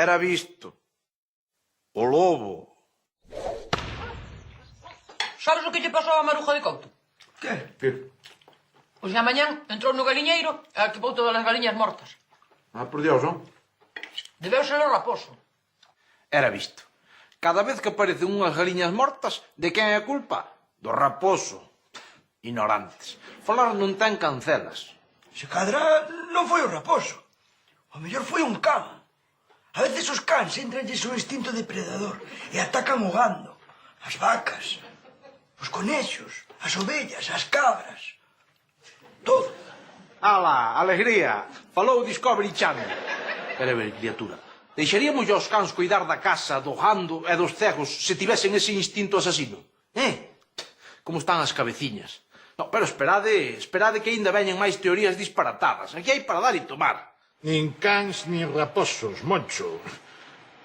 Era visto. O lobo. Sabes o que lle pasou a Maruja de Couto? Que? Pois na mañán entrou no galiñeiro e atopou todas as galiñas mortas. Ah, por Dios, non? Debeu ser o raposo. Era visto. Cada vez que aparecen unhas galiñas mortas, de quen é a culpa? Do raposo. Ignorantes. Falar non ten cancelas. Se cadra non foi o raposo. O mellor foi un can. A veces os cans entranlles o instinto depredador e atacan o gando, as vacas, os conexos, as ovellas, as cabras. Todo. Ala, alegría. Falou Discovery Channel. Quere ver, criatura. Deixaríamos aos cans cuidar da casa, do gando e dos cegos se tivesen ese instinto asasino? Como están as cabeciñas. No, pero esperade que aínda veñen máis teorías disparatadas. Aquí hai para dar e tomar. Nin cans nin raposos, Moncho.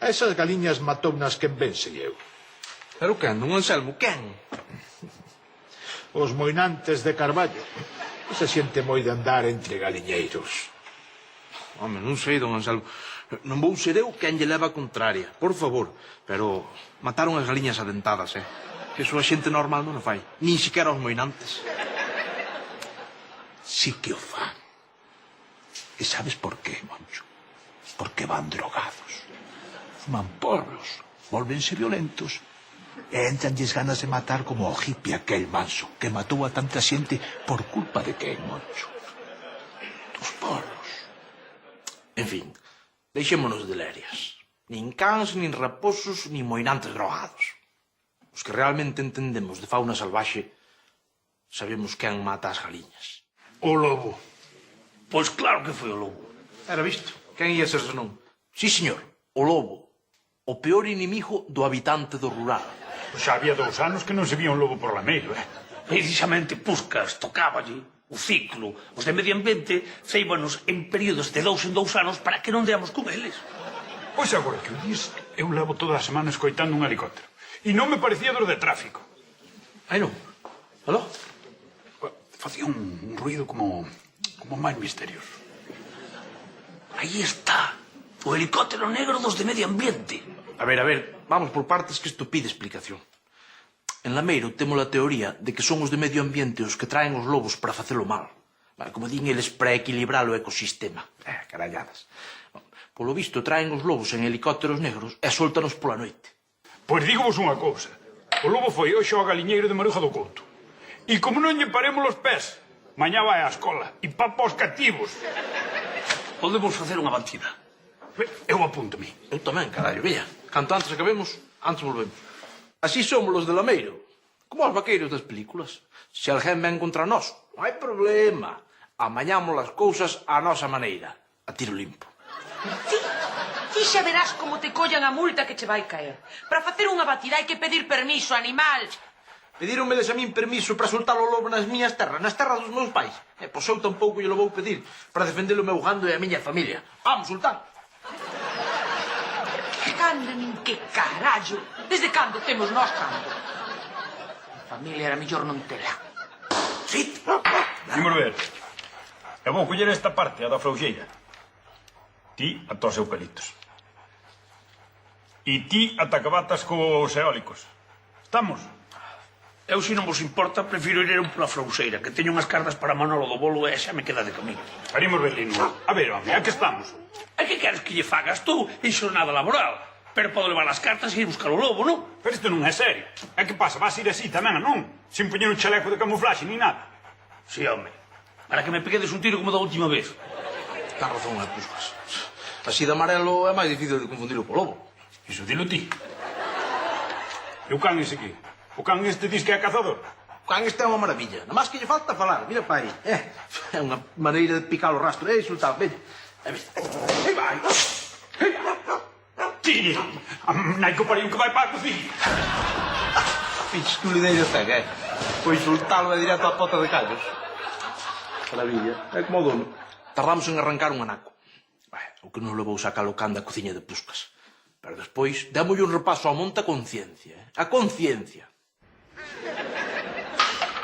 A esas galiñas matounas quen vense eu. Pero quen, don Anselmo, quen? Os moinantes de Carballo. Se siente moi de andar entre galiñeiros. Home, non sei, don Anselmo. Non vou ser eu quen lle leva a contraria. Por favor. Pero mataron as galiñas adentadas, Que iso a xente normal non o fai. Nin siquiera os moinantes. Sí que o fan. E sabes por qué, Moncho? Porque van drogados. Fuman porros, volvense violentos. E entranlles ganas de matar como o hippie aquel manso que matou a tanta xente por culpa de quen, Moncho? Dos porros. En fin, deixémonos de lerias. Nin cans, nin raposos, nin moinantes drogados. Os que realmente entendemos de fauna salvaxe sabemos quen mata as galiñas. O lobo. Pois claro que foi o lobo. Era visto. Quen ia ser senón? Sí, señor, o lobo. O peor inimigo do habitante do rural. Pois xa había 2 anos que non se vía un lobo por lameiro, Precisamente Puscas tocáballe o ciclo. Os de medio ambiente ceibanos en períodos de 2 en 2 anos para que non deamos con eles. Pois agora que o dis, eu levo toda a semana escoitando un helicóptero. E non me parecía dos de tráfico. Ai, non? Aló? Facía un ruido como máis misterioso. Aí está. O helicóptero negro dos de medio ambiente. A ver, vamos por partes que isto pide explicación. En Lameiro temos a teoría de que son os de medio ambiente os que traen os lobos para facelo mal. Como din eles, para equilibrar o ecosistema. Caralladas. Polo visto, traen os lobos en helicópteros negros e soltanos pola noite. Pois dígovos unha cousa. O lobo foi hoxe ao galiñeiro de Maruja do Couto. E como non lle paremos os pés, mañá vai á escola. E papa os cativos. Podemos facer unha batida. Eu apúntome. Eu tamén, carallo, veña. Canto antes acabemos, antes volvemos. Así somos los de Lameiro. Como os vaqueiros das películas. Se alguén ven contra nós, non hai problema. Amañamos as cousas á nosa maneira. A tiro limpo. Ti xa verás como te collan a multa que che vai caer. Para facer unha batida hai que pedir permiso, animal. Pedíronmeles a min permiso para soltar o lobo nas miñas terras, nas terras dos meus pais. Pois eu tampouco lle lo vou pedir para defender o meu gando e a miña familia. Vamos, sultán. Cando nin que carallo. Desde cando temos nós cando? A familia era mellor non tela. Sí. Imos ver. Eu vou coller esta parte, a da frauxeira. Ti ata os eucaliptos. E ti ata que batas cos eólicos. Estamos? Eu, se non vos importa, prefiro ir pola frauseira, que teño unhas cartas para Manolo do Bolo e xa me queda de camiño. Harimos Berlín. A ver, home, a que estamos? E que queres que lle fagas tú en xornada laboral? Pero podo levar as cartas e ir buscar o lobo, non? Pero isto non é serio. E que pasa? Vas ir así tamén, non? Sin poñer un chaleco de camuflaxe ni nada. Si, home. Para que me peguedes un tiro como da última vez. Ten razón, Puscas. Así de amarelo é máis difícil de confundir co lobo. Iso dilo ti. E o can ese aquí? O can este dis que é cazador? O can este é unha maravilla. Nada máis que lle falta falar. Mira pa aí. É unha maneira de picar o rastro. Sultán, ven. Aí vai. Ti! Nai que pariu que vai para a cociña. Pinches que lideiro ten, Pois soltalo é direto á pota de callos. Maravilla. É como o dono. Tardamos en arrancar un anaco. O que nos levou sacar o can da cociña de Puscas. Pero despois, démolle un repaso ao monte a conciencia. A conciencia.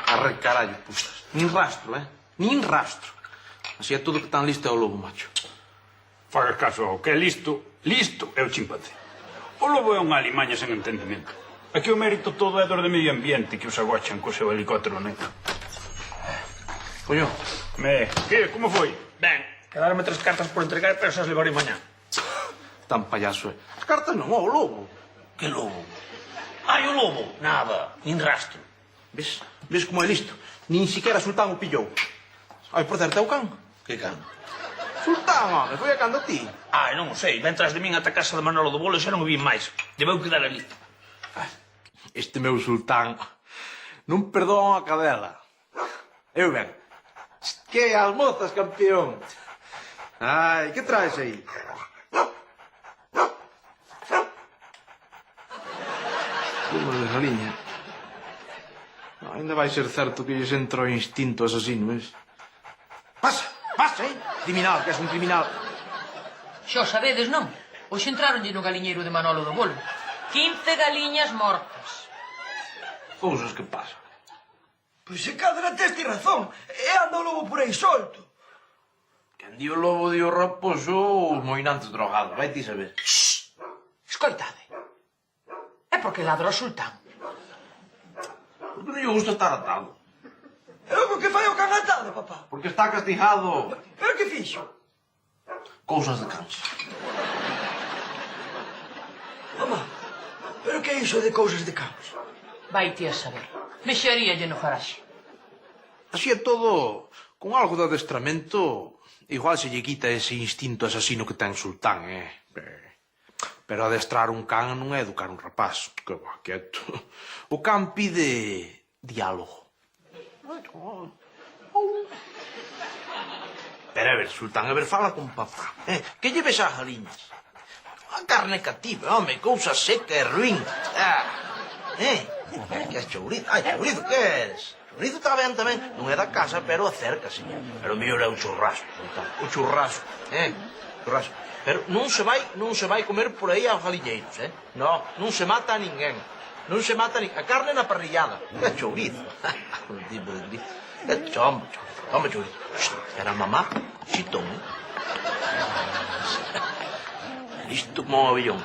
Arre carallo, Puscas. Nin rastro, Nin rastro. Así é todo que tan listo é o lobo, macho. Fagas caso ao que é listo, listo é o chimpancé. O lobo é unha alimaña sen entendemento. Aquí o mérito todo é dos de medio ambiente que os agochan co seu helicóptero neto. Coño, Que, como foi? Ben, quedaronme 3 cartas por entregar, pero xa as levarei mañá. tan payaso, As cartas non, o lobo. Que lobo? Ai, o lobo? Nada, nin rastro. Ves? Ves como é listo? Nin siquiera Sultán o pillou. Ai, por certo, é o can. Que can? Sultán, home, foi a cando a ti. Ai, non o sei, ven tras de min ata a casa de Manolo do Bolo e xa non o vi máis. Debeu quedar ali. Este meu Sultán non perdoa unha cadela. Eu ben. Que as mozas, campeón. Ai, que traes aí? Como de galiña. Ainda vai ser certo que lles entra o instinto asasino, ves? Pasa, pasa, Criminal, que és un criminal. Xa o sabedes, non? Hoxe entraronlle no galiñeiro de Manolo do Bolo. 15 galiñas mortas. Cousas que pasan. Pois se cadra tes ti razón. E anda o lobo por aí solto. Quen di o lobo di o raposo, os moinantes drogados, vai ti saber. Escoitade. É porque ladra o sultán. Porque non lle gusta estar atado. E logo que fai o can atado, papá? Porque está castigado. Pero que fixo? Cousas de cans. Mamá, pero que é iso de cousas de cans? Vai ti a saber. Mexeríalle no garaxe. Así é todo, con algo de adestramento, igual se lle quita ese instinto asasino que ten Sultán, Pero adestrar un can non é educar un rapaz. Que va, quieto. O can pide diálogo. Pero a ver, Sultán, a ver, fala con papá. Que lleves as galiñas? A carne cativa, home, cousa seca e ruín. Que é chourizo? Ai, chourizo, que és? Chourizo está ben tamén. Non é da casa, pero acércase. Pero o mellor é o churrasco, Sultán. O churrasco, churrasco. Pero non se vai comer por aí aos galiñeiros, non se mata a ninguén. Non se mata a ninguén. A carne na parrillada. Que chourizo. Un tipo de grito. Toma chourizo. Era mamá, chitón, Listo como un avión.